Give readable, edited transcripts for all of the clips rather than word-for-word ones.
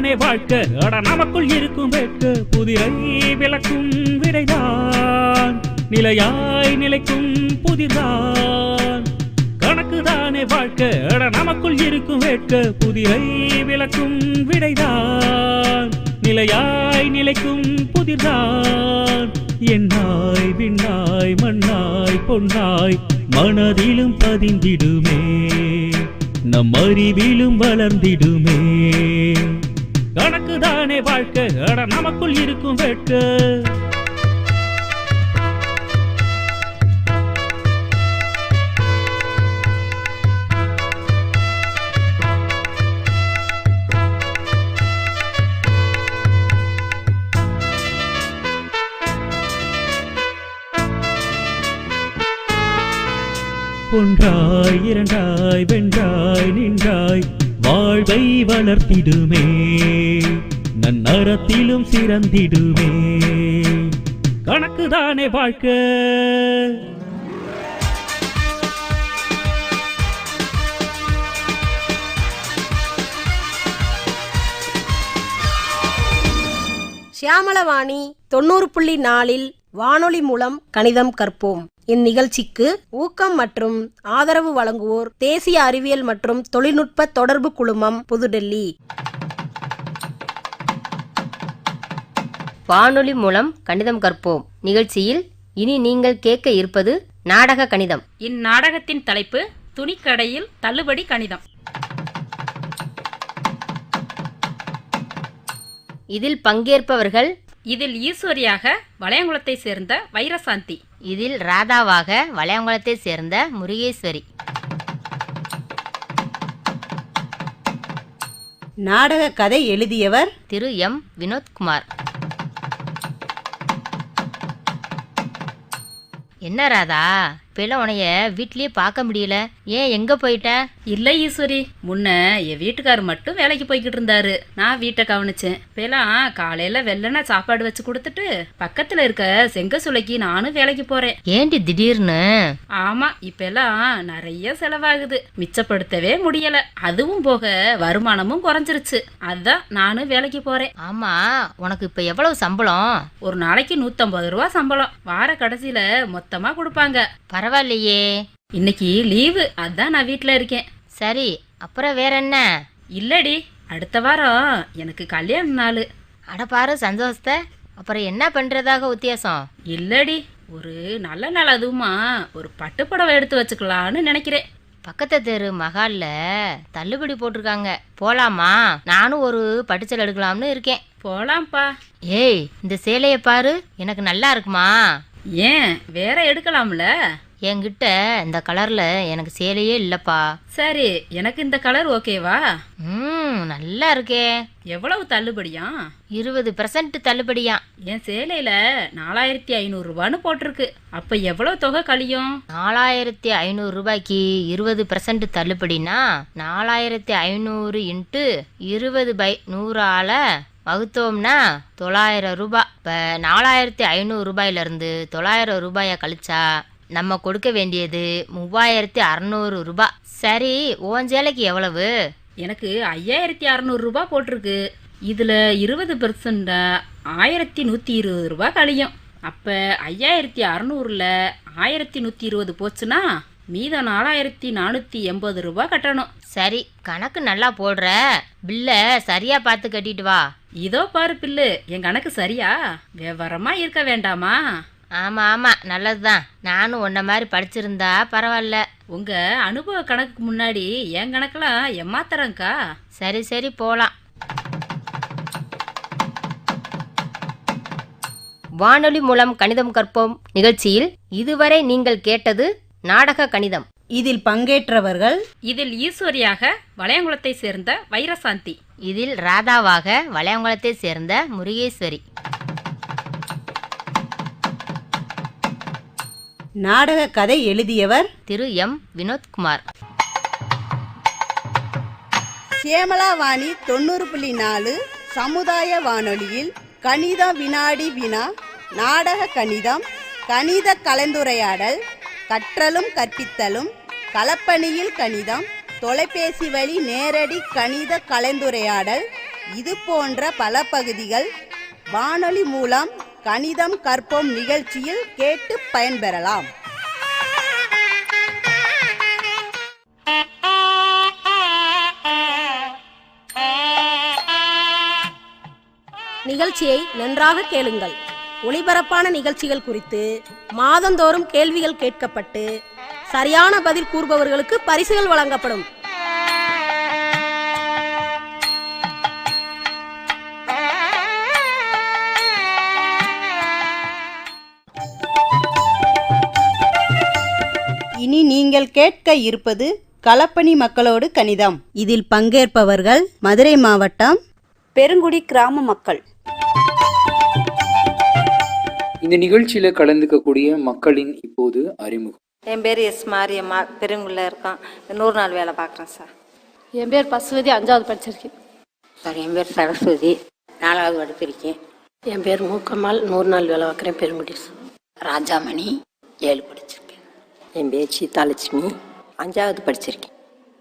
தானே வாழ்க்கை அட நமக்குள் இருக்கும் வெட்க புதிரை விளக்கும் விடைதான் நிலையாய் நிலைக்கும் புதிர்தான் கணக்கு தானே வாழ்க்கை அட நமக்குள் இருக்கும் வெட்க புதிரை விளக்கும் விடைதான் நிலையாய் நிலைக்கும் புதிர்தான் என்னாய் விண்ணாய் மண்ணாய் பொன்னாய் மனதிலும் பதிந்திடுமே நம் அறிவிலும் வளர்ந்திடுமே கணக்கு தானே வாழ்க்கை அட நமக்குள் இருக்கும் வெட்க ஒன்றாய் இரண்டாய் வென்றாய் நின்றாய் வாழ்வை வளர்த்திடுமே நன்னறத்திலும் சிறந்திடுமே கணக்குதானே வாழ்க்கை சியாமளவாணி 90.4 வானொலி மூலம் கணிதம் கற்போம். இந்நிகழ்ச்சிக்கு ஊக்கம் மற்றும் ஆதரவு வழங்குவோர் தேசிய அறிவியல் மற்றும் தொழில்நுட்ப தொடர்பு குழுமம், புதுடெல்லி. வானொலி மூலம் கணிதம் கற்போம் நிகழ்ச்சியில் இனி நீங்கள் கேட்க இருப்பது நாடக கணிதம். இந்நாடகத்தின் தலைப்பு துணிக்கடையில் தள்ளுபடி கணிதம். இதில் பங்கேற்பவர்கள் இதில் ஈஸ்வரியாக வளையங்குளத்தை சேர்ந்த வைரசாந்தி, இதில் ராதாவாக வளையங்குளத்தை சேர்ந்த முருகேஸ்வரி. நாடக கதை எழுதியவர் திரு எம் வினோத்குமார். என்ன ராதா, இப்பெல்லாம் உனைய வீட்லயே பார்க்க முடியல, ஏன் எங்க போயிட்ட? இல்லை ஈஸ்வரி, முன்ன என் வீட்டுக்காரர் மட்டும் வேலைக்கு போய்கிட்டு இருந்தாரு, நான் வீட்டை கவனிச்சேன். இப்பெல்லாம் காலையில வெள்ளனா சாப்பாடு வச்சு கொடுத்துட்டு பக்கத்துல இருக்க செங்க சுளைக்கு நானும் வேலைக்கு போறேன். ஏண்டி திடீர்னு? ஆமா, இப்பெல்லாம் நிறைய செலவாகுது, மிச்சப்படுத்தவே முடியல. அதுவும் போக வருமானமும் குறைஞ்சிருச்சு, அதான் நானும் வேலைக்கு போறேன். ஆமா, உனக்கு இப்ப எவ்வளவு சம்பளம்? ஒரு நாளைக்கு 150 ரூபா சம்பளம், வார கடைசியில மொத்தமா கொடுப்பாங்க. பரவாயில்லையே, இன்னைக்கு லீவு, அதான் நான் வீட்டுல இருக்கேன். சரி, அப்புறம் வேற என்ன? இல்லடி, அடுத்த வாரம் எனக்கு கல்யாண நாள். அட பாரு சந்தோஷத்தை, அப்புறம் என்ன பண்றதாக உத்தியாசம்? இல்லடி, ஒரு நல்ல நாள், அதுவுமா ஒரு பட்டுப்புடவை எடுத்து வச்சுக்கலான்னு நினைக்கிறேன். பக்கத்து தெரு மகால்ல தள்ளுபடி போட்டிருக்காங்க, போலாமா? நானும் ஒரு பட்டுச்சல் எடுக்கலாம்னு இருக்கேன். போலாம்ப்பா. ஏய், இந்த சேலையை பாரு, எனக்கு நல்லா இருக்குமா? ஏன், வேற எடுக்கலாம்ல? என்கிட்ட இந்த கலர்ல எனக்கு சேலையே இல்லப்பா. சரி, எனக்கு இந்த கலர் ஓகேவா? நல்லா இருக்கே. எவ்வளவு தள்ளுபடியா? 20% தள்ளுபடியா. என் சேலையில 4500 ரூபான்னு போட்டிருக்கு, அப்ப எவ்வளவு தொகை கழியும்? 4500 ரூபாய்க்கு 20% தள்ளுபடினா 4500 இன்ட்டு 20/100 வகுத்தோம்னா 900 ரூபாய். இப்போ 4500 ரூபாயிலிருந்து 900 ரூபாயை கழிச்சா நம்ம கொடுக்க வேண்டியது 3600 ரூபாய். சரி, உன் சேலைக்கு எவ்வளவு? எனக்கு 5600 ரூபாய் போட்டிருக்கு. இதுல 20% 1120 ரூபாய் கழியும். அப்ப 5600ல 1120 போச்சுன்னா மீதம் 4480 ரூபாய் கட்டணும். சரி, கணக்கு நல்லா போடுற, பில்ல சரியா பார்த்து கட்டிட்டு வா. இதோ பாரு பில்லு, என் கணக்கு சரியா? விவரமா இருக்க வேண்டாமா? ஆமா ஆமா, நல்லதுதான். நானும் உன்ன மாதிரி படிச்சிருந்தா பரவாயில்ல. உங்க அனுபவ கணக்குக்கு முன்னாடி என் கணக்கெல்லாம் ஏமாத்துறேங்க்கா. சரி சரி, போலாம். வானொலி மூலம் கணிதம் கற்போம் நிகழ்ச்சியில் இதுவரை நீங்கள் கேட்டது நாடக கணிதம். இதில் பங்கேற்றவர்கள் இதில் ஈஸ்வரியாக வளையங்குளத்தை சேர்ந்த வைரசாந்தி, இதில் ராதாவாக வளையங்குளத்தை சேர்ந்த முருகேஸ்வரி. நாடக கதை எழுதியவர் திரு எம் வினோத்குமார். சியாமளவாணி 90.4 சமுதாய வானொலியில் கணித வினாடி வினா, நாடக கணிதம், கணித கலந்துரையாடல், கற்றலும் கற்பித்தலும், களப்பணியில் கணிதம், தொலைபேசி வழி நேரடி கணித கலந்துரையாடல், இது போன்ற பல பகுதிகள் வானொலி மூலம் கணிதம் கற்போம் நிகழ்ச்சியில் கேட்டு பயன்பெறலாம். நிகழ்ச்சியை நன்றாக கேளுங்கள். ஒளிபரப்பான நிகழ்ச்சிகள் குறித்து மாதந்தோறும் கேள்விகள் கேட்கப்பட்டு சரியான பதில் கூறுபவர்களுக்கு பரிசுகள் வழங்கப்படும். இனி நீங்கள் கேட்க இருப்பது களப்பணி மக்களோடு கணிதம். இதில் பங்கேற்பவர்கள் மதுரை மாவட்டம் பெருங்குடி கிராம மக்கள். இந்த நிகழ்ச்சியில் கலந்துக்கக்கூடிய மக்களின் இப்போது அறிமுகம். என் பேர் எஸ் மாரியம்மா, பெருங்குள்ள இருக்கோம். 100 நாள் வேலை பார்க்குறேன் சார். என் பேர் பசுவதி, 5வது படிச்சிருக்கேன் சார். என் பேர் சரஸ்வதி, 4வது படிச்சிருக்கேன். என் பேர் மூக்கம்மாள், 100 நாள் வேலை பார்க்குறேன், பெருங்குடி. ராஜாமணி, 7 படிச்சிருக்கேன். என் பேர் சீதாலட்சுமி, 5வது படிச்சிருக்கேன்.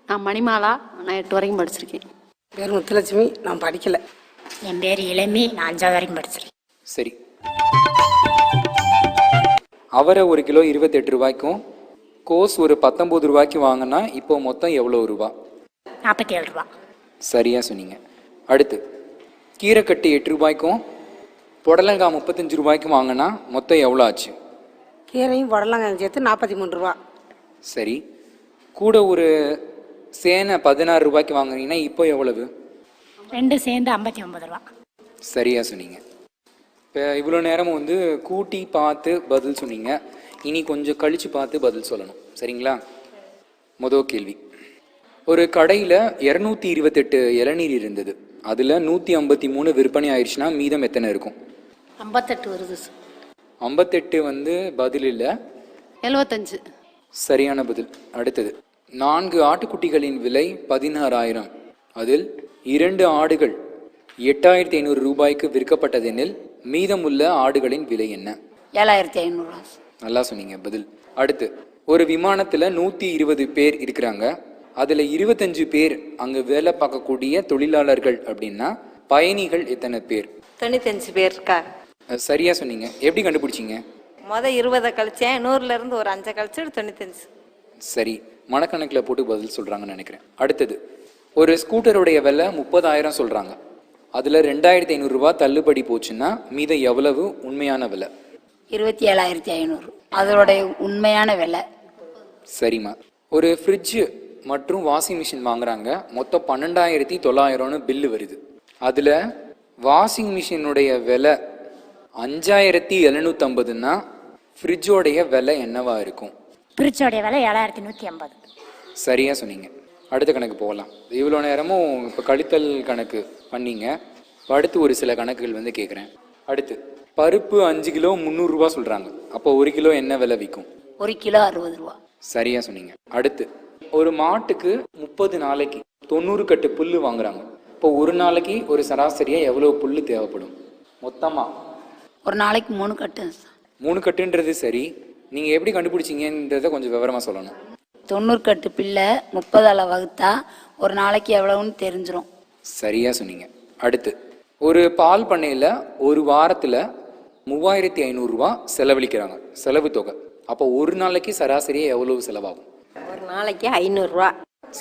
நான் மணிமாலா, நான் 8 வரைக்கும் படிச்சிருக்கேன். பேர் முத்துலட்சுமி, நான் படிக்கல. என் பேர் இளமி, நான் 5வது வரைக்கும் படிச்சிருக்கேன். சரி, அவரை 1 கிலோ 28 ரூபாய்க்கும் கோஸ் ஒரு 19 ரூபாய்க்கு வாங்கினா இப்போ மொத்தம் எவ்வளோ ரூபா? 47 ரூபா. சரியாக சொன்னீங்க. அடுத்து கீரைக்கட்டு 8 ரூபாய்க்கும் புடலங்காய் 35 ரூபாய்க்கும் வாங்கினா மொத்தம் எவ்வளோ ஆச்சு? கீரையும் புடலங்காயும் சேர்த்து 43 ரூபா. சரி, கூட ஒரு சேனை 16 ரூபாய்க்கு வாங்குனீங்கன்னா இப்போ எவ்வளவு? 2 சேர்ந்து 59 ரூபா. சரியாக சொன்னீங்க. இப்போ இவ்வளோ நேரமும் வந்து கூட்டி பார்த்து பதில் சொன்னீங்க. இனி கொஞ்சம் கழித்து பார்த்து பதில் சொல்லணும், சரிங்களா? முதல் கேள்வி. ஒரு கடையில் 228 இளநீர் இருந்தது. அதில் 153 விற்பனை ஆயிடுச்சுன்னா மீதம் எத்தனை இருக்கும்? 58 வருது சார். 58 வந்து பதில் இல்லை, 75. சரியான பதில். அடுத்தது, 4 ஆட்டுக்குட்டிகளின் விலை 16,000. அதில் 2 ஆடுகள் 8,500 ரூபாய்க்கு விற்கப்பட்டதெனில் மீதமுள்ள ஆடுகளின் விலை என்ன? 7,500 ரூபா. நல்லா சொன்னீங்க பதில். அடுத்து, ஒரு விமானத்தில் 120 பேர் இருக்கிறாங்க. அதில் 25 பேர் அங்கே வேலை பார்க்கக்கூடிய தொழிலாளர்கள் அப்படின்னா பயணிகள் எத்தனை பேர்? 95 பேர் இருக்கா. சரியாக சொன்னீங்க. எப்படி கண்டுபிடிச்சிங்க? 20 கழிச்சேன், 100லேருந்து ஒரு 5 கழிச்சு 95. சரி, மனக்கணக்கில் போட்டு பதில் சொல்கிறாங்கன்னு நினைக்கிறேன். அடுத்தது, ஒரு ஸ்கூட்டருடைய விலை 30,000 சொல்கிறாங்க. அதில் 2,500 ரூபா தள்ளுபடி போச்சுன்னா மீதம் எவ்வளவு உண்மையான விலை? 27,500 அதோடைய உண்மையான விலை. சரிம்மா. ஒரு ஃப்ரிட்ஜு மற்றும் வாஷிங் மிஷின் வாங்குறாங்க. மொத்தம் 12,900 பில்லு வருது. அதில் வாஷிங் மிஷினுடைய விலை 5,750ன்னா ஃப்ரிட்ஜோடைய விலை என்னவா இருக்கும்? ஃப்ரிட்ஜோடைய விலை 7,150. சரியாக சொன்னீங்க. அடுத்த கணக்கு போகலாம். இவ்வளோ நேரமும் இப்போ கழித்தல் கணக்கு பண்ணீங்க. அடுத்து ஒரு சில கணக்குகள் வந்து கேட்குறேன். அடுத்து, பருப்பு 5 கிலோ 300 ரூபா சொல்கிறாங்க. அப்போ 1 கிலோ என்ன விலை விற்கும்? 1 கிலோ 60 ரூபா. சரியாக சொன்னீங்க. அடுத்து, ஒரு மாட்டுக்கு 30 நாளைக்கு 90 கட்டு புல் வாங்குறாங்க. இப்போ ஒரு நாளைக்கு ஒரு சராசரியாக எவ்வளோ புல் தேவைப்படும் மொத்தமாக? ஒரு நாளைக்கு 3 கட்டு. 3 கட்டுன்றது சரி. நீங்கள் எப்படி கண்டுபிடிச்சிங்கன்றதை கொஞ்சம் விவரமாக சொல்லணும். 90 கட்டு பிள்ளை 30ஆல் வகுத்தா ஒரு நாளைக்கு எவ்வளவுன்னு தெரிஞ்சிடும். சரியாக சொன்னீங்க. அடுத்து, ஒரு பால் பண்ணையில் ஒரு வாரத்தில் 3,500 ரூபா செலவழிக்கிறாங்க, செலவு தொகை. அப்போ ஒரு நாளைக்கு சராசரியாக எவ்வளவு செலவாகும்? ஒரு நாளைக்கு 500 ரூபா.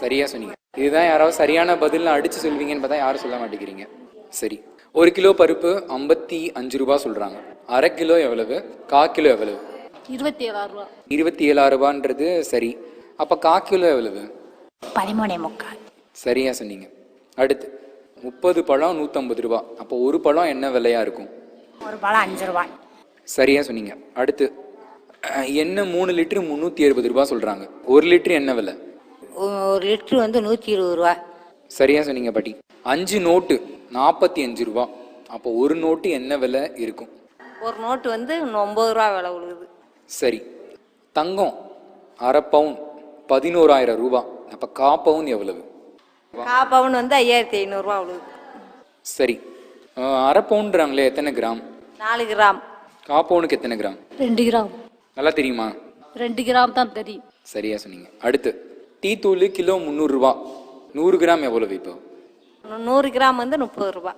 சரியாக சொன்னீங்க. இதுதான் யாராவது சரியான பதில் அடித்து சொல்வீங்கன்னு பார்த்தா யாரும் சொல்ல மாட்டேங்கிறீங்க. சரி, 1 கிலோ பருப்பு 55 ரூபா சொல்கிறாங்க. அரை கிலோ எவ்வளவு? 1/4 கிலோ எவ்வளவு? 27 ரூபா. 27 ரூபான்றது சரி. அப்போ 1/4 கிலோ எவ்வளவு? 13.25. சரியாக சொன்னீங்க. அடுத்து, 30 பழம் 150 ரூபா. அப்போ ஒரு பழம் என்ன விலையா இருக்கும்? ஒரு பழம் 5 ரூபா. சரியாக சொன்னீங்க. அடுத்து, எண்ணெய் 3 லிட்டரு 360 ரூபா சொல்கிறாங்க. 1 லிட்டரு என்ன விலை? 1 லிட்டரு வந்து 120 ரூபா. சரியாக சொன்னீங்க பாட்டி. 5 நோட்டு 45 ரூபா. அப்போ ஒரு நோட்டு என்ன விலை இருக்கும்? ஒரு நோட்டு வந்து 9 ரூபா விலை உழுகுது. சரி, தங்கம் அரை பவுன் 11,000 ரூபா. அப்போ 1/4 பவுன் எவ்வளவு? 1/4 பவுன் வந்து 5,500 ரூபா உழுகுது. சரி, அரை பவுன்றாங்களே, எத்தனை கிராம்? 4 கிராம். 1/4 பவுனுக்கு எத்தனை கிராம்? 2 கிராம். நல்லா தெரியுமா? 2 கிராம் தான் தெரியும். சரியா சொன்னீங்க. அடுத்து, டீ தூள் கிலோ 300 ரூபா. 100 கிராம் எவ்வளவு இப்போ? 100 கிராம் வந்து 30 ரூபா.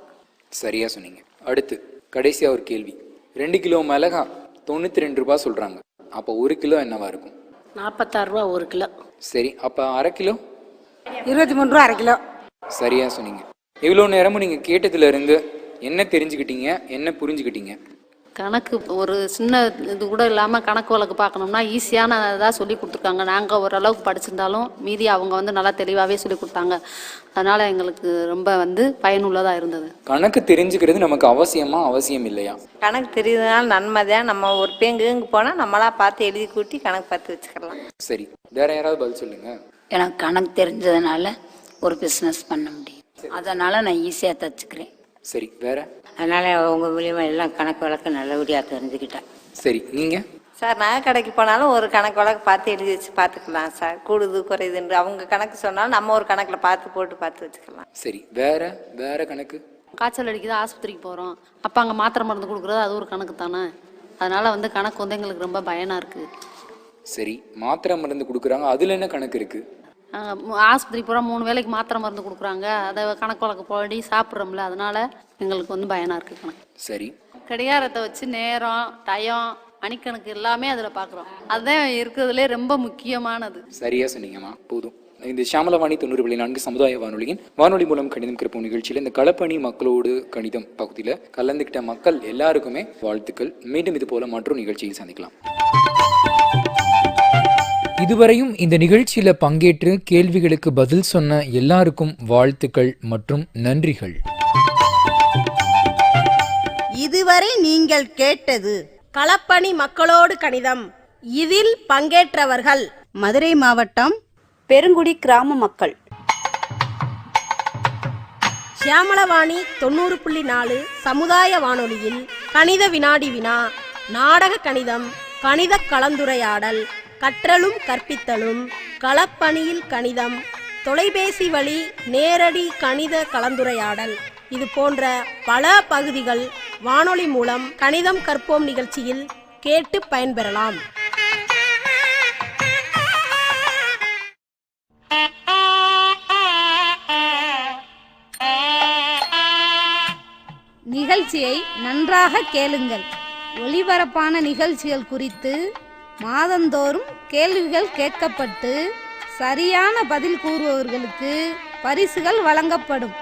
சரியாக சொன்னீங்க. அடுத்து கடைசியாக ஒரு கேள்வி. 2 கிலோ மிளகா 92 ரூபா சொல்கிறாங்க. அப்போ 1 கிலோ என்னவா இருக்கும்? 46 ரூபா 1 கிலோ. சரி, அப்போ அரை கிலோ? 23 ரூபா அரை கிலோ. சரியாக சொன்னீங்க. இவ்வளோ நேரமும் நீங்கள் கேட்டதுலேருந்து என்ன தெரிஞ்சுக்கிட்டீங்க, என்ன புரிஞ்சுக்கிட்டீங்க? கணக்கு ஒரு சின்ன இது கூட இல்லாமல் கணக்கு வழக்கு பார்க்கணும்னா ஈஸியான இதாக சொல்லி கொடுத்துருக்காங்க. நாங்கள் ஓரளவுக்கு படிச்சிருந்தாலும் மீதி அவங்க வந்து நல்லா தெளிவாகவே சொல்லி கொடுத்தாங்க. அதனால் எங்களுக்கு ரொம்ப வந்து பயனுள்ளதாக இருந்தது. கணக்கு தெரிஞ்சுக்கிறது நமக்கு அவசியம் இல்லையா? கணக்கு தெரியுதுனால நன்மை தான். நம்ம ஒரு பேங்கு போனால் நம்மளா பார்த்து எழுதி கூட்டி கணக்கு பார்த்து வச்சுக்கலாம். சரி, வேற யாராவது பதில் சொல்லுங்க. எனக்கு கணக்கு தெரிஞ்சதுனால ஒரு பிஸ்னஸ் பண்ண முடியும், அதனால் நான் ஈஸியாக தச்சுக்கிறேன். சரி, வேற? அதனால் உங்கள் மூலியமாக எல்லாம் கணக்கு வழக்கு நல்லபடியாக தெரிஞ்சுக்கிட்டேன். சரி, நீங்கள்? சார் நகை கடைக்கு போனாலும் ஒரு கணக்கு வழக்கு பார்த்து எழுதி வச்சு பார்த்துக்கலாம் சார். கூடுது குறையுதுன்று அவங்க கணக்கு சொன்னாலும் நம்ம ஒரு கணக்கில் பார்த்து வச்சுக்கலாம். சரி, வேற கணக்கு? காய்ச்சல் அடிக்குது, ஆஸ்பத்திரிக்கு போகிறோம், அப்போ அங்கே மாத்திரை மருந்து கொடுக்குறது அது ஒரு கணக்கு தானே. அதனால் வந்து கணக்கு வந்து எங்களுக்கு ரொம்ப பயனாக இருக்குது. சரி, மாத்திரை மருந்து கொடுக்குறாங்க, அதில் என்ன கணக்கு இருக்குது? ஆஸ்பத்திரிக்கு போகிறோம், 3 வேளைக்கு மாத்திரை மருந்து கொடுக்குறாங்க, அதை கணக்கு வழக்கு போடி சாப்பிட்றோம்ல, அதனால் எங்களுக்கு வந்து பயனாக இருக்குது கணக்கு. சரி, கடிகாரத்தை வச்சு நேரம், டயம், மணிக்கணக்கு எல்லாமே அதில் பார்க்குறோம். அதுதான் இருக்கிறதுலே ரொம்ப முக்கியமானது. சரியா சொன்னீங்கம்மா. போதும். இந்த ஷியாமலவாணி 90.4 சமுதாய வானொலியின் வானொலி மூலம் கணிதம் கற்போம் நிகழ்ச்சியில் இந்த களப்பணி மக்களோடு கணிதம் பகுதியில் கலந்துக்கிட்ட மக்கள் எல்லாருக்குமே வாழ்த்துக்கள். மீண்டும் இது போல மற்றொரு நிகழ்ச்சியில் சந்திக்கலாம். இதுவரையும் இந்த நிகழ்ச்சியில பங்கேற்று கேள்விகளுக்கு பதில் சொன்ன எல்லாருக்கும் வாழ்த்துக்கள் மற்றும் நன்றிகள். இதுவரை நீங்கள் கேட்டது களப்பணி மக்களோடு கணிதம். இதில் பங்கேற்றவர்கள் மதுரை மாவட்டம் பெருங்குடி கிராம மக்கள். ஷியாமலவாணி 90.4 சமுதாய வானொலியில் கணித வினாடி வினா, நாடக கணிதம், கணித கலந்துரையாடல், கற்றலும் கற்பித்தலும், களப்பணியில் கணிதம், தொலைபேசி வழி நேரடி கணித கலந்துரையாடல், இது போன்ற பல பகுதிகள் வானொலி மூலம் கணிதம் கற்போம் நிகழ்ச்சியில் கேட்டு பயன்பெறலாம். நிகழ்ச்சியை நன்றாக கேளுங்கள். ஒளிபரப்பான நிகழ்ச்சிகள் குறித்து மாதந்தோறும் கேள்விகள் கேட்கப்பட்டு சரியான பதில் கூறுபவர்களுக்கு பரிசுகள் வழங்கப்படும்.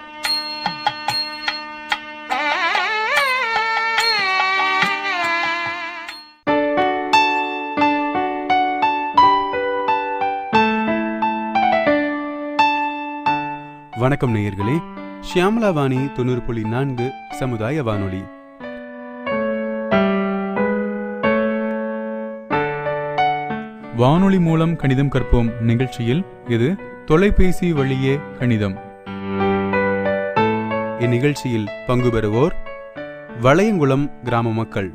வணக்கம் நேயர்களே. ஷியாமலவாணி 90.4 சமுதாய வானொலி. வானொலி மூலம் கணிதம் கற்போம் நிகழ்ச்சியில் இது தொலைபேசி வழியே கணிதம். இந்நிகழ்ச்சியில் பங்கு பெறுவோர் வளையங்குளம் கிராம மக்கள்.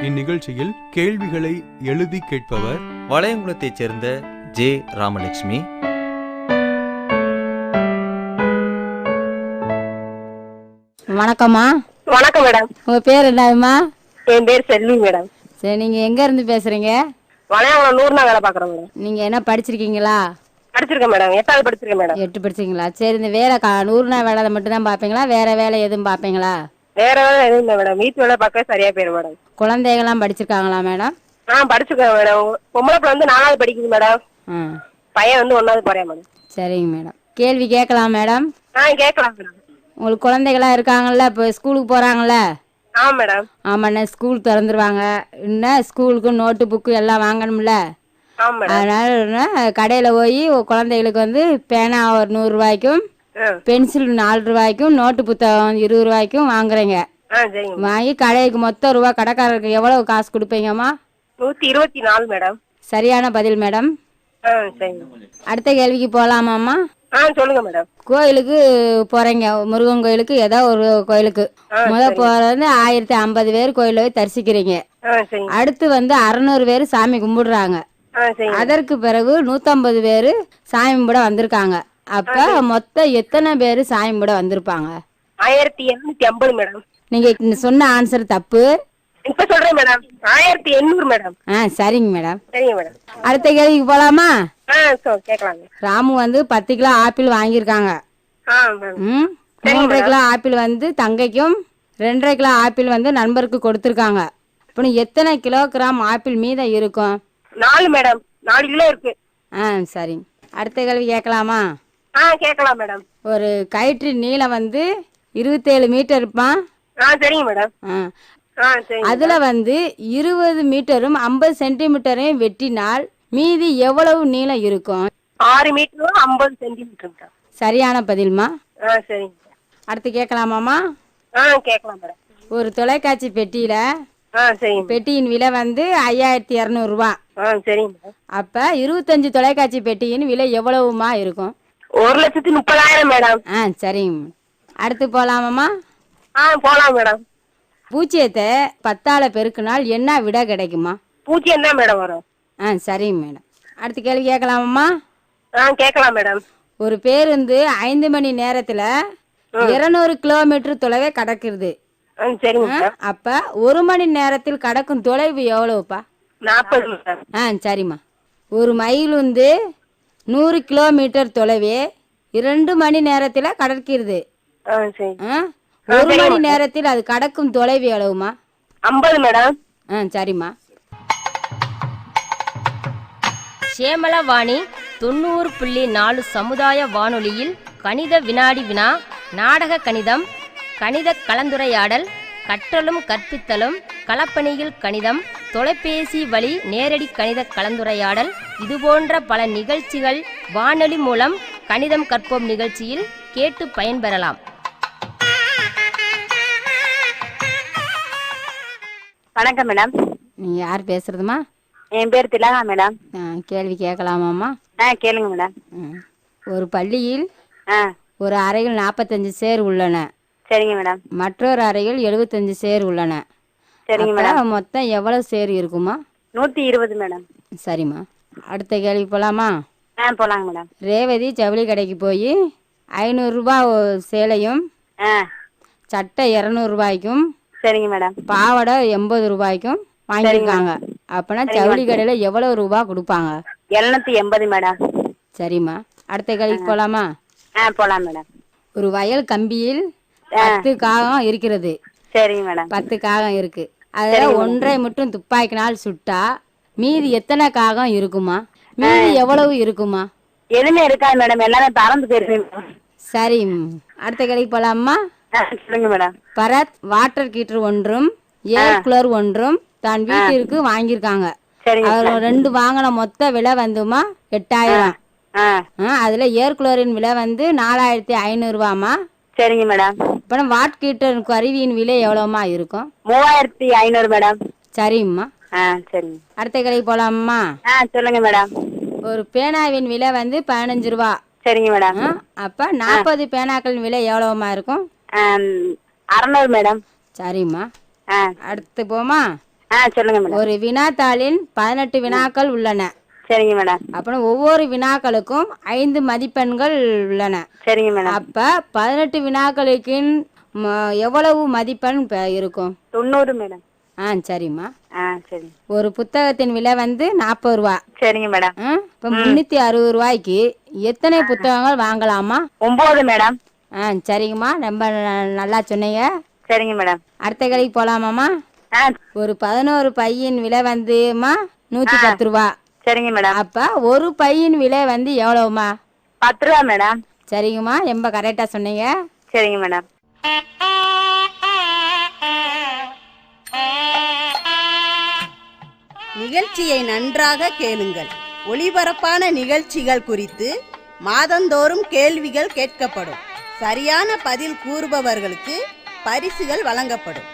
இந்நிகழ்ச்சியில் கேள்விகளை எழுதி கேட்பவர் வளையங்குளத்தைச் சேர்ந்த ஜே ராமலட்சுமி. வணக்கம்மா. வணக்கம் மேடம். உங்க பேர் என்னம்மா? என் பேர் செல்வி மேடம். சரி, நீங்க எங்க இருந்து பேசுறீங்க? வளையங்குளம் 100 வேலை பார்க்குறோம் மேடம். நீங்க என்ன படிச்சிருக்கீங்களா? படிச்சிருக்கேன் மேடம். 8வது படிச்சிருக்கேன் மேடம். 8 படிச்சிருக்கீங்களா? சரி, இந்த வேலை 100 வேலை மட்டும் தான் பார்ப்பீங்களா, வேற வேலை எதுவும் பார்ப்பீங்களா? வேற வேலை எதுவும் இல்லை மேடம். வீட்டு வேலை பார்க்க சரியா போயிடும் மேடம். குழந்தைகள்லாம் படிச்சிருக்காங்களா மேடம்? படிச்சிருக்கேன் மேடம். பொம்பளை பிள்ளை வந்து 4வது படிக்குது மேடம். பையன் வந்து 1வது போறேன் மேடம். சரிங்க மேடம். கேள்வி கேட்கலாம் மேடம்? கேட்கலாம் மேடம். உங்களுக்கு குழந்தைகளாம் இருக்காங்கல்ல, இப்போ ஸ்கூலுக்கு போறாங்கல்ல? மேடம். ஆமாண்ணே, ஸ்கூல் திறந்துருவாங்க. இன்னும் ஸ்கூலுக்கு நோட்டு புக்கு எல்லாம் வாங்கணும்ல. அதனால கடையில் போய் குழந்தைகளுக்கு வந்து பேனா ஒரு 100 ரூபாய்க்கும், பென்சில் 4 ரூபாய்க்கும், நோட்டு புத்தகம் 20 ரூபாய்க்கும் வாங்குறீங்க. வாங்கி கடைக்கு மொத்த ரூபா கடைக்காரருக்கு எவ்வளவு காசு கொடுப்பீங்கம்மா? 124 மேடம். சரியான பதில் மேடம். அடுத்த கேள்விக்கு போலாமாம்மா? சொல்லுங்க மேடம். கோயிலுக்கு போறீங்க, முருகன் கோயிலுக்கு, ஏதோ ஒரு கோயிலுக்கு. போறது 1050 பேர் கோயில போய் தரிசிக்கிறீங்க. அடுத்து வந்து 600 பேர் சாமி கும்பிடுறாங்க. அதற்கு பிறகு 150 பேரு சாமி கும்பிட வந்திருக்காங்க. அப்ப மொத்தம் எத்தனை பேரு சாமி கும்பிட வந்திருப்பாங்க? 1850 மேடம். நீங்க சொன்ன ஆன்சர் தப்பு. இப்ப சொல்றேன் மேடம். 1800 மேடம். சரிங்க மேடம். சரிங்க மேடம். அடுத்த கேள்விக்கு போலாமா? கேட்கலாங்க. ராமு வந்து 10 கிலோ ஆப்பிள் வாங்கியிருக்காங்க. 3.5 கிலோ ஆப்பிள் வந்து தங்கைக்கும் 2.5 கிலோ ஆப்பிள் வந்து நண்பருக்கு கொடுத்துருக்காங்க. இப்போ எத்தனை கிலோகிராம் ஆப்பிள் மீதம் இருக்கும்? 4 மேடம். 4 கிலோ இருக்கு. சரி. அடுத்த கேள்வி கேட்கலாமா? கேட்கலாம் மேடம். ஒரு கயிற்றின் நீளம் வந்து 27 மீட்டர் இருப்பான். சரிங்க மேடம். அதுல வந்து 20 மீட்டரும் 50 சென்டிமீட்டரையும் வெட்டினால் மீதி எவ்வளவு நீளம் இருக்கும்? 6 மீட்டரும் 50 சென்டிமீட்டர். சரியான பதில்மா. சரிங்க. அடுத்து கேட்கலாமாமா? கேட்கலாம் மேடம். ஒரு தொலைக்காட்சி பெட்டியில சரிங்க. பெட்டியின் விலை வந்து 5200 ரூபா. சரிங்க மேடம். அப்ப 25 தொலைக்காட்சி பெட்டியின் விலை எவ்வளவுமா இருக்கும்? 1,30,000 மேடம். சரிங்க. அடுத்து போலாமாமா? போலாம் மேடம். பூஜ்ஜியத்தை 10ஆல பெருக்கினால் என்ன விட கிடைக்குமா? 0 தான் மேடம் வரும். சரிங்க மேடம். அடுத்த கேள்வி கேட்கலாமாம்மா? கேட்கலாம் மேடம். ஒரு பேருந்து 5 மணி நேரத்துல 200 கிலோமீட்டர் தொலைவை கடக்குது. சரிங்க. அப்ப 1 மணி நேரத்தில் கடக்கும் தொலைவு எவ்வளவுப்பா? 40 மேடம். சரிம்மா. ஒரு மைல் வந்து 100 கிலோமீட்டர் தொலைவே 2 மணி நேரத்துல கடக்கிறது. 1 மணி நேரத்தில் அது கடக்கும் தொலைவு எவ்வளவுமா? 50 மேடம். சரிம்மா. சேமலவாணி 90.4 சமுதாய வானொலியில் கணித வினாடி வினா, நாடக கணிதம், கணித கலந்துரையாடல், கற்றலும் கற்பித்தலும், களப்பணியில் கணிதம், தொலைபேசி வழி நேரடி கணித கலந்துரையாடல், இதுபோன்ற பல நிகழ்ச்சிகள் வானொலி மூலம் கணிதம் கற்போம் நிகழ்ச்சியில் கேட்டு பயன்பெறலாம். வணக்கம் மேடம். நீங்க யார் பேசுறதுமா? என் பேர் திலகா மேடம். கேள்வி கேட்கலாமாம்மா? கேளுங்க மேடம். ஒரு பள்ளியில் ஒரு அறையில் 45 சேர் உள்ளன. சரிங்க மேடம். மற்றொரு அறையில் 75 சேர் உள்ளன. சரிங்க மேடம். மொத்தம் எவ்வளவு சேர் இருக்குமா? 120 மேடம். சரிம்மா. அடுத்த கேள்வி போலாமா? போலாங்க மேடம். ரேவதி ஜவுளி கடைக்கு போய் 500 ரூபாய் சேலையும் சட்டை 200 ரூபாய்க்கும் சரிங்க மேடம் பாவாடை 80 ரூபாய்க்கும் வாங்கியிருக்காங்க. அப்பனா ஜவுளி கடையில எவ்வளவு ரூபாய் கொடுப்பாங்க? 780 மேடம். சரிம்மா. அடுத்த கேள்விக்கு போலாமா? போலாம் மேடம். ஒரு வயல் கம்பியில் 10 காகம் இருக்கிறது. சரிங்க மேடம். 10 காகம் இருக்கு. அதுல ஒன்றை மட்டும் துப்பாக்கினால் சுட்டா மீதி எத்தனை காகம் இருக்குமா? மீதி எவ்வளவு இருக்குமா? எதுவுமே இருக்காது மேடம், எல்லாமே பறந்து போயிருக்கு. சரி. அடுத்த கேள்விக்கு போலாமா? சொல்லுங்க மேடம். பரத் வாட்டர் ஹீட்டர் ஒன்றும் ஏர் கூலர் ஒன்றும் தான் வீட்டிற்கு வாங்கியிருக்காங்க. அவர் 2 வாங்கின மொத்த விலை வந்துமா 8000. அதுல ஏர் கூலரின் விலை வந்து 4500 ரூபாமா. சரிங்க மேடம். இப்போ வாட் ஹீட்டர் கருவியின் விலை எவ்வளவுமா இருக்கும்? 3500 மேடம். சரிம்மா. சரிங்க. அடுத்த கடைக்கு போலாமா? சொல்லுங்க மேடம். ஒரு பேனாவின் விலை வந்து 15 ரூபா. சரிங்க மேடம். அப்ப 40 பேனாக்களின் விலை எவ்வளவுமா இருக்கும்? 600 மேடம். சரிம்மா. அடுத்து போமா? சொல்லுங்க மேடம். ஒரு வினாத்தாளின் 18 வினாக்கள் உள்ளன. சரிங்க மேடம். அப்புறம் ஒவ்வொரு வினாக்களுக்கும் 5 மதிப்பெண்கள் உள்ளன. சரிங்க மேடம். அப்ப 18 வினாக்களுக்கு எவ்வளவு மதிப்பெண் இருக்கும்? 90 மேடம். சரிம்மா. சரி. ஒரு புத்தகத்தின் விலை வந்து 40 ரூபா. சரிங்க மேடம். இப்ப 360 ரூபாய்க்கு எத்தனை புத்தகங்கள் வாங்கலாமா? 9 மேடம். சரிங்கம்மா, ரொம்ப நல்லா சொன்னீங்க. சரிங்க மேடம். அடுத்த கடைக்கு போலாமாமா? ஒரு 11 பையின் விலை வந்துமா 110 ரூபா. சரிங்க மேடம். அப்ப ஒரு பையின் விலை வந்து எவ்வளவுமா? 10 ரூபா மேடம். சரிங்கம்மா, ரொம்ப கரெக்டா சொன்னீங்க. சரிங்க மேடம். நிகழ்ச்சியை நன்றாக கேளுங்கள். ஒளிபரப்பான நிகழ்ச்சிகள் குறித்து மாதந்தோறும் கேள்விகள் கேட்கப்படும். சரியான பதில் கூறுபவர்களுக்கு பரிசுகள் வழங்கப்படும்.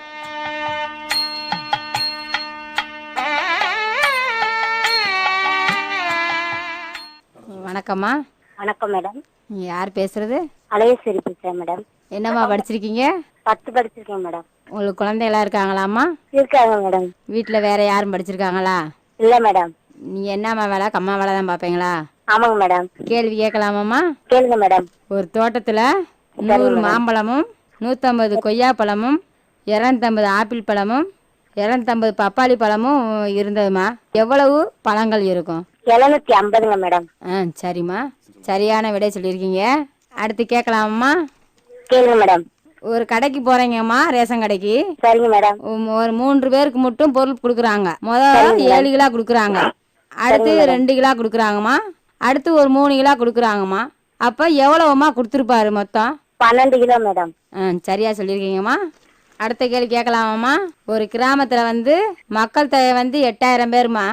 வணக்கம்மா. வணக்கம் மேடம். யார் பேசுறது? அலையேஸ்வரி பேசுறேன் மேடம். என்னம்மா படிச்சிருக்கீங்க? 10 படிச்சிருக்கேன் மேடம். உங்களுக்கு குழந்தைகளா இருக்காங்களாம்மா? இருக்காங்க மேடம். வீட்டில் வேற யாரும் படிச்சிருக்காங்களா? இல்ல மேடம். நீ என்னம்மா வேலை, கம்மா வேலை தான் பார்ப்பீங்களா? ஆமாங்க மேடம். கேள்வி கேட்கலாமாம்மா? கேளுங்க மேடம். ஒரு தோட்டத்தில் 100 மாம்பழமும் 150 கொய்யாப்பழமும் 250 ஆப்பிள் பழமும் 250 பப்பாளி பழமும் இருந்ததுமா. எவ்வளவு பழங்கள் இருக்கும்? 750 மேடம். சரிம்மா, சரியான விடை சொல்லியிருக்கீங்க. அடுத்து கேட்கலாமா? கேளுங்க மேடம். ஒரு கடைக்கு போறீங்கம்மா, ரேஷன் கடைக்கு. சரிங்க மேடம். ஒரு 3 பேருக்கு மட்டும் பொருள் கொடுக்குறாங்க. முதல்ல 7 கிலோ கொடுக்குறாங்க, அடுத்து 2 கிலோ கொடுக்குறாங்கம்மா, அடுத்து ஒரு 3 கிலோ கொடுக்குறாங்கம்மா. அப்போ எவ்வளவுமா கொடுத்துருப்பாரு மொத்தம்? 12 கிலோ மேடம். சரியா சொல்லியிருக்கீங்கம்மா. அடுத்த கேள்வி கேட்கலாமாம்மா? ஒரு கிராமத்தில் வந்து மக்கள் தொகை வந்து 8000 பேருமா,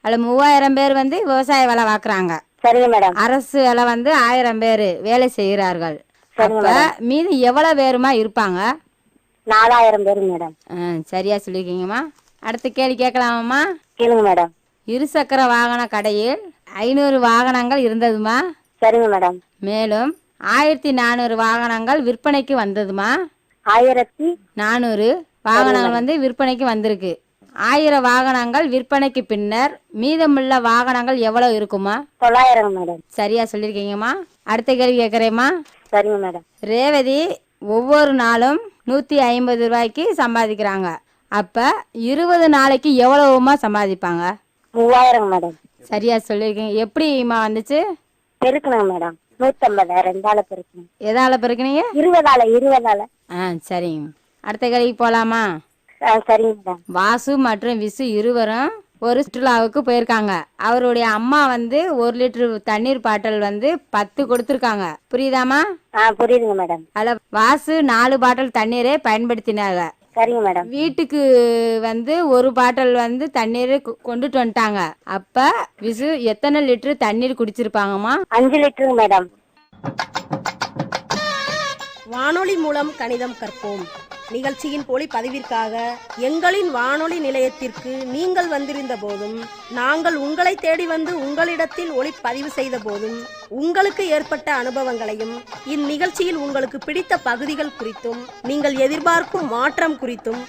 அதில் 3000 பேர் வந்து விவசாய வேலை பார்க்குறாங்க. சரிங்க மேடம். அரசு வேலை வந்து 1000 பேர் வேலை செய்கிறார்கள். அப்ப மீதி எவ்வளவு பேருமா இருப்பாங்க? 4000 பேர் மேடம். சரியா சொல்லியிருக்கீங்கம்மா. அடுத்த கேள்வி கேட்கலாமாம்மா? கேளுங்க மேடம். இருசக்கர வாகன கடையில் 500 வாகனங்கள் இருந்ததுமா. சரிங்க மேடம். மேலும் 1400 வாகனங்கள் விற்பனைக்கு வந்ததுமா. 1400 வாகனங்கள் வந்து விற்பனைக்கு வந்திருக்கு. 1000 வாகனங்கள் விற்பனைக்கு பின்னர் மீதமுள்ள வாகனங்கள் எவ்வளவு இருக்குமா? 900 மேடம். சரியா சொல்லியிருக்கீங்கம்மா. அடுத்த கேள்வி கேட்குறேம்மா. சரிங்க மேடம். ரேவதி ஒவ்வொரு நாளும் 150 ரூபாய்க்கு சம்பாதிக்கிறாங்க. அப்ப 20 நாளைக்கு எவ்வளவுமா சம்பாதிப்பாங்க? 3000 மேடம். சரியா சொல்லியிருக்கீங்க. எப்படிமா வந்துச்சு? பெருக்கணும் மேடம். 150 2ஆல பெருக்கணும். எதால பெருக்குனீங்க? 20ஆல. சரிங்க. அடுத்த கேள்விக்கு போலாமா? சரிங்க மேடம். வாசு மற்றும் விசு இருவரும் ஒரு சுற்றுலாவுக்கு போயிருக்காங்க. அவருடைய அம்மா வந்து 1 லிட்டர் தண்ணீர் பாட்டில் வந்து 10 கொடுத்துருக்காங்க. புரியுதாமா? புரியுதுங்க மேடம். அதில் வாசு 4 பாட்டில் தண்ணீரை பயன்படுத்தினாங்க. சரிங்க மேடம். வீட்டுக்கு வந்து 1 பாட்டில் வந்து தண்ணீர் கொண்டுட்டு வந்துட்டாங்க. அப்ப விசு எத்தனை லிட்டர் தண்ணீர் குடிச்சிருப்பாங்கம்மா? 5 லிட்டர் மேடம். வானொலி மூலம் கணிதம் கற்போம் நிகழ்ச்சியின் ஒளிப்பதிவிற்காக எங்களின் வானொலி நிலையத்திற்கு நீங்கள் வந்திருந்த போதும், நாங்கள் உங்களை தேடி வந்து உங்களிடத்தில் ஒளிப்பதிவு செய்த போதும் உங்களுக்கு ஏற்பட்ட அனுபவங்களையும், இந்நிகழ்ச்சியில் உங்களுக்கு பிடித்த பகுதிகள் குறித்தும், நீங்கள் எதிர்பார்க்கும் மாற்றம் குறித்தும்,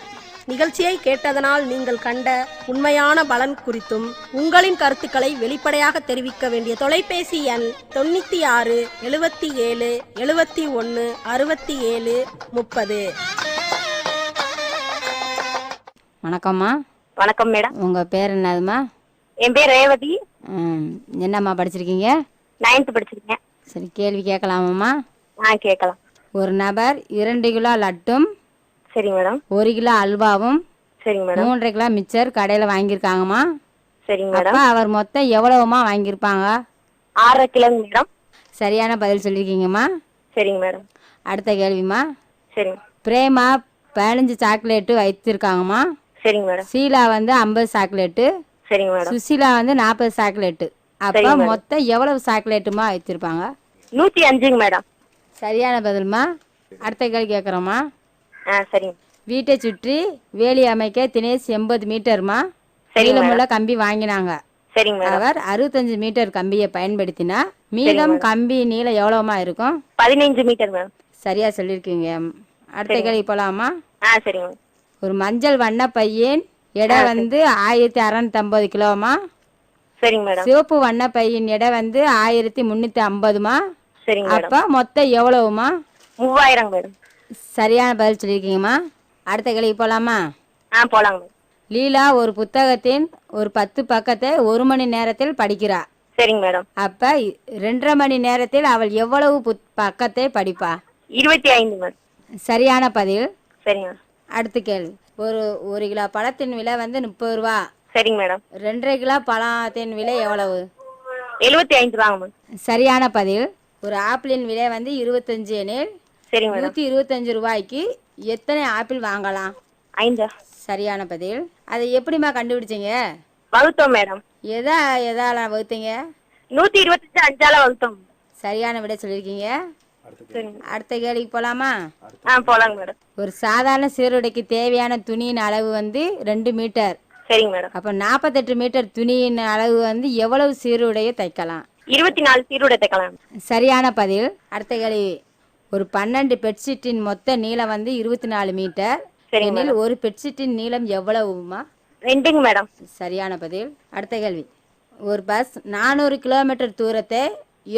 நிகழ்ச்சியை கேட்டதனால் நீங்கள் கண்ட உண்மையான பலன் குறித்தும் உங்களின் கருத்துக்களை வெளிப்படையாக தெரிவிக்க வேண்டிய தொலைபேசி எண் 96 77 71 67 30. வணக்கம்மா. வணக்கம் மேடம். உங்க பேர் என்னதுமா? என் பேர் ரேவதி. என்னம்மா படிச்சிருக்கீங்க? 9th படிச்சிருக்கேன். சரி, கேள்வி கேட்கலாமாம்மா? கேட்கலாம். ஒரு நபர் 2 கிலோ லட்டும், சரிங்க மேடம், 1 கிலோ அல்வாவும், சரிங்க மேடம், 3.5 கிலோ மிச்சர் கடையில் வாங்கியிருக்காங்கம்மா. சரிங்க மேடம். அப்போ அவர் மொத்தம் எவ்வளவுமா வாங்கியிருப்பாங்க? 6 கிலோ மேடம். சரியான பதில் சொல்லியிருக்கீங்கம்மா. சரிங்க மேடம். அடுத்த கேள்விம்மா. சரிங்க. பிரேமா 15 சாக்லேட்டு வைத்திருக்காங்கம்மா. சரிங்க மேடம். சீலா வந்து 50 சாக்லேட்டு, சரிங்க மேடம். சுசிலா வந்து 40 சாக்லேட்டு. அப்போ மொத்தம் எவ்வளவு சாக்லேட்டுமா வைத்திருப்பாங்க? 105 மேடம். சரியான பதில்மா. அடுத்த கேள்வி கேட்குறோம்மா. சரிங்க. வீட்டை சுற்றி வேலி அமைக்க தினேஷ் 80 மீட்டர்மா நீளமுள்ள கம்பி வாங்கினாங்க. சரிங்க. அவர் 65 மீட்டர் கம்பியை பயன்படுத்தினா மீதம் கம்பி நீளம் எவ்வளவுமா இருக்கும்? 15 மீட்டர் மேம். சரியா சொல்லியிருக்கீங்க. அடுத்த கேள்வி போலாமா? சரிங்க. ஒரு மஞ்சள் வண்ண பையன் எடை வந்து 1650 கிலோமா. சரிங்க மேடம். சிவப்பு வண்ண பையன் எடை வந்து 1350மா. சரிங்க. அப்ப மொத்தம் எவ்வளவுமா? 3000 மேடம். சரியான பதில் சொல்லியிருக்கீங்கம்மா. அடுத்த கேள்வி போலாமா? போலாங்க. லீலா ஒரு புத்தகத்தின் ஒரு 10 பக்கத்தை 1 மணி நேரத்தில் படிக்கிறா. சரிங்க மேடம். அப்ப 2.5 மணி நேரத்தில் அவள் எவ்வளவு பக்கத்தை படிப்பா? 25 மேடம். சரியான பதில். சரிங்க. அடுத்த கேள்வி. ஒரு கிலோ பழத்தின் விலை வந்து 30 ரூபா. சரிங்க மேடம். 2.5 கிலோ பழத்தின் விலை எவ்வளவு? 75 ரூபாங்க மேம். சரியான பதில். ஒரு ஆப்பிளின் விலை வந்து 25 எனில் 125 ரூபாய்க்கு எத்தனை ஆப்பிள் வாங்கலாம்? 5. சரியான பதில். அதை எப்படிமா கண்டுபிடிச்சீங்க? வகுத்தோம் மேடம். எதால வகுத்தீங்க? 125 5ஆல வகுத்தோம். சரியான விடை சொல்லியிருக்கீங்க. அடுத்த கேள்விக்கு போலாமா? போலாங்க மேடம். ஒரு சாதாரண சீருடைக்கு தேவையான துணியின் அளவு வந்து 2 மீட்டர். சரிங்க மேடம். அப்ப 48 மீட்டர் துணியின் அளவு வந்து எவ்வளவு சீருடையை தைக்கலாம்? 24 சீருடை தைக்கலாம். சரியான பதில். அடுத்த கேள்வி. ஒரு 12 பெட்ஷீட்டின் மொத்த நீளம் வந்து 24 மீட்டர். எனில் ஒரு பெட்ஷீட்டின் நீளம் எவ்வளவுமா? 2 மேடம். சரியான பதில். அடுத்த கேள்வி. ஒரு பஸ் 400 கிலோமீட்டர் தூரத்தை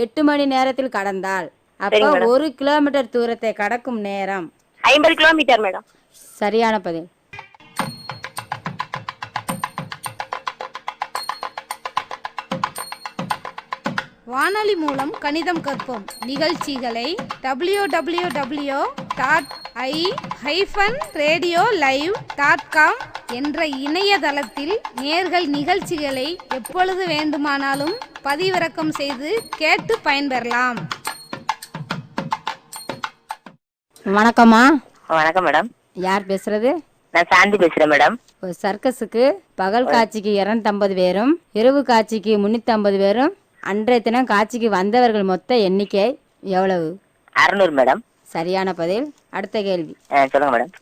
8 மணி நேரத்தில் கடந்தால் அப்ப 1 கிலோமீட்டர் தூரத்தை கடக்கும் நேரம்? 50 கிலோமீட்டர் மேடம். சரியான பதில். வானொலி மூலம் கணிதம் கற்போம் நிகழ்ச்சிகளை www.i-radiolive.com என்ற இணையதளத்தில் நேர்கள் நிகழ்ச்சிகளை எப்பொழுது வேண்டுமானாலும் பதிவிறக்கம் செய்து கேட்டு பயன்பெறலாம். வணக்கம்மா. வணக்கம் மேடம். யார் பேசுறது? நான் சாந்தி பேசுறேன் மேடம். ஒரு சர்க்கஸுக்கு பகல் காட்சிக்கு 250 பேரும் இரவு காட்சிக்கு 350 பேரும் அன்றைய தினம் காட்சிக்கு வந்தவர்கள் மொத்த எண்ணிக்கை எவ்வளவு? 600 மேடம். சரியான பதில். அடுத்த கேள்வி. சொல்லுங்க மேடம்.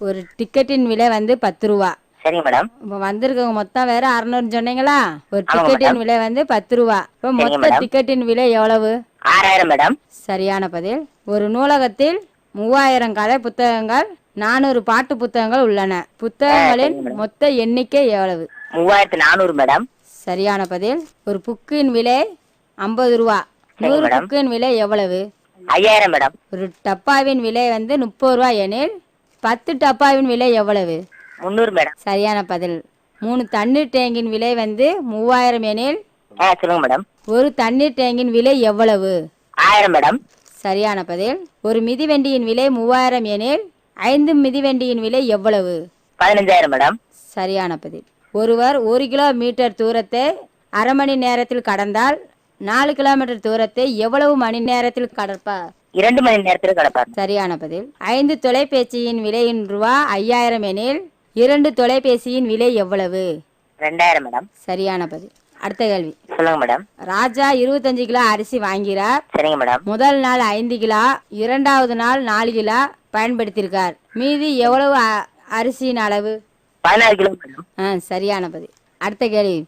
ஒரு டிக்கெட்டின் விலை வந்து 10 ரூபா. சரிங்க மேடம். இப்போ வந்திருக்கவங்க மொத்தம் வேற 600 சொன்னீங்களா? ஒரு டிக்கெட்டின் விலை வந்து 10 ரூபா. இப்போ மொத்த டிக்கெட்டின் விலை எவ்வளவு? 6000 மேடம். சரியான பதில். ஒரு நூலகத்தில் 3000 கதை புத்தகங்கள் 400 பாட்டு புத்தகங்கள் உள்ளன. புத்தகங்களின் மொத்த எண்ணிக்கை எவ்வளவு? 3400 மேடம். சரியான பதில். ஒரு புக்கின் விலை 50 ரூபா. 100 புக்கின் விலை எவ்வளவு? 5000 மேடம். ஒரு டப்பாவின் விலை வந்து 30 ரூபா எனில் 10 டப்பாவின் விலை எவ்வளவு? 300 மேடம். சரியான பதில். 3 தண்ணீர் டேங்கின் விலை வந்து 3000 எனில் சொல்லுங்க மேடம். ஒரு தண்ணீர் டேங்கின் விலை எவ்வளவு? 1000 மேடம். சரியான பதில். ஒரு மிதிவண்டியின் விலை 3000 எனில் 5 மிதிவண்டியின் விலை எவ்வளவு? 15000 மேடம். சரியான பதில். ஒருவர் 1 கிலோமீட்டர் தூரத்தை அரை மணி நேரத்தில் கடந்தால் 4 கிலோமீட்டர் தூரத்தை எவ்வளவு மணி நேரத்தில் கடப்பார்? 2 மணி நேரத்தில் கடப்பார். சரியான பதில். 5 தொலைபேசியின் விலையின் ரூபா 5000 எனில் 2 தொலைபேசியின் விலை எவ்வளவு? 2000 மேடம். சரியான பதில். அடுத்த கேள்வி. சொல்லுங்க மேடம். ராஜா 25 கிலோ அரிசி வாங்கிறார். சரிங்க மேடம். முதல் நாள் 5 கிலோ, இரண்டாவது நாள் 4 கிலோ பயன்படுத்தியிருக்கார். மீதி எவ்வளவு அரிசியின் அளவு? 16 கிலோ மேடம். சரியான பதில். அடுத்த கேள்வி.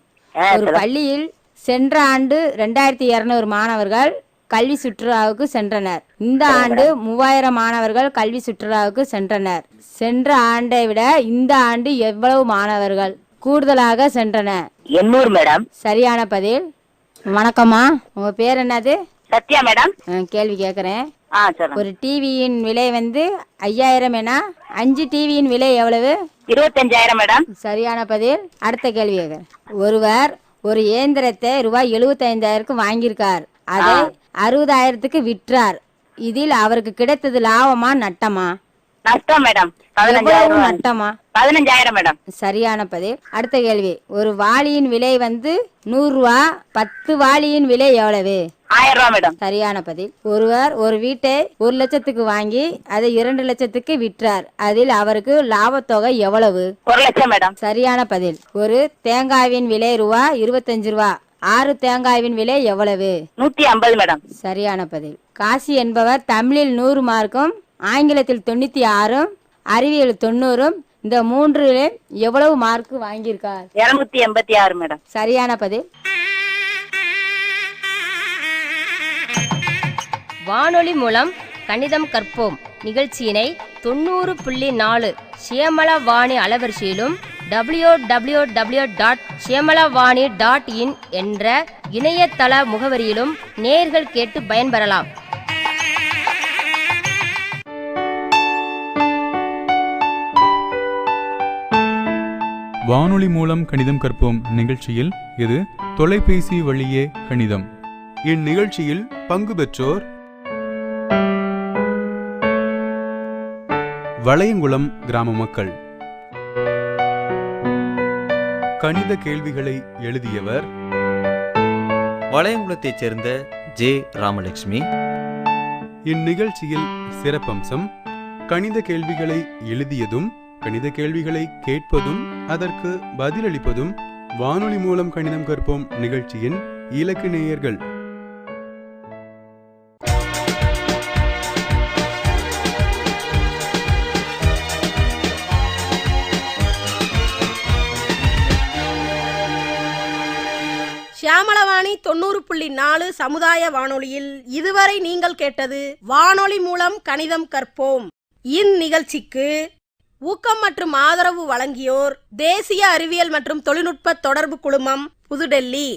ஒரு பள்ளியில் சென்ற ஆண்டு 2200 மாணவர்கள் கல்வி சுற்றுலாவுக்கு சென்றனர். இந்த ஆண்டு 3000 மாணவர்கள் கல்வி சுற்றுலாவுக்கு சென்றனர். சென்ற ஆண்டை விட இந்த ஆண்டு எவ்வளவு மாணவர்கள் கூடுதலாக சென்றனர்? 800 மேடம். சரியான பதில். வணக்கம்மா. உங்க பேர் என்னது? சத்யா மேடம். கேள்வி கேட்குறேன். ஒரு டிவியின் விலை வந்து 5000 என 5 டிவியின் விலை எவ்வளவு? 25000 மேடம். சரியான பதில். அடுத்த கேள்வி கேட்குறேன். ஒருவர் ஒரு இயந்திரத்தை ரூபாய் 75,000க்கு வாங்கியிருக்கார். அதை 60,000க்கு விற்றார். இதில் அவருக்கு கிடைத்தது லாபமா நட்டமா? நஷ்டம் மேடம். நட்டமா? 15000 மேடம். சரியான பதில். அடுத்த கேள்வி. ஒரு வாளியின் விலை வந்து 100 ரூபா. 10 வாளியின் விலை எவ்வளவு? 1000 ரூபா மேடம். சரியான பதில். ஒருவர் ஒரு வீட்டை 1 லட்சத்துக்கு வாங்கி அதை 2 லட்சத்துக்கு விற்றார். அதில் அவருக்கு லாபத்தொகை எவ்வளவு? 1 லட்சம் மேடம். சரியான பதில். ஒரு தேங்காயின் விலை ரூபா 25 ரூபா. 6 தேங்காயின் விலை எவ்வளவு? 150 மேடம். சரியான பதில். காசி என்பவர் தமிழில் 100 மார்க்கும் ஆங்கிலத்தில் 96ம் அறிவியல் 90ம் இந்த 3 எவ்வளவு மார்க் வாங்கியிருக்கார்? 286 மேடம். சரியான பதில். வானொலி மூலம் கணிதம் கற்போம் நிகழ்ச்சியினை 90.4 சியமலவாணி அலைவரிசையிலும் www.சியமலவாணி.in என்ற இணையதள முகவரியிலும் நேர்கள் கேட்டு பயன்பெறலாம். வானொலி மூலம் கணிதம் கற்போம் நிகழ்ச்சியில் இது தொலைபேசி வழியே கணிதம். இந்நிகழ்ச்சியில் பங்கு பெற்றோர் வளையங்குளம் கிராம மக்கள். கணித கேள்விகளை எழுதியவர் வளையங்குளத்தைச் சேர்ந்த ஜே. ராமலட்சுமி. இந்நிகழ்ச்சியில் சிறப்பம்சம் கணித கேள்விகளை எழுதியதும் கணித கேள்விகளை கேட்பதும் அதற்கு பதிலளிப்பதும் வானொலி மூலம் கணிதம் கற்போம் நிகழ்ச்சியின் இலக்கு நேயர்கள். சியாமலவாணி 90.4 சமுதாய வானொலியில் இதுவரை நீங்கள் கேட்டது வானொலி மூலம் கணிதம் கற்போம். இந்நிகழ்ச்சிக்கு ஊக்கம் மற்றும் ஆதரவு வழங்கியோர் தேசிய அறிவியல் மற்றும் தொழில்நுட்ப தொடர்பு குழுமம், புதுடெல்லி.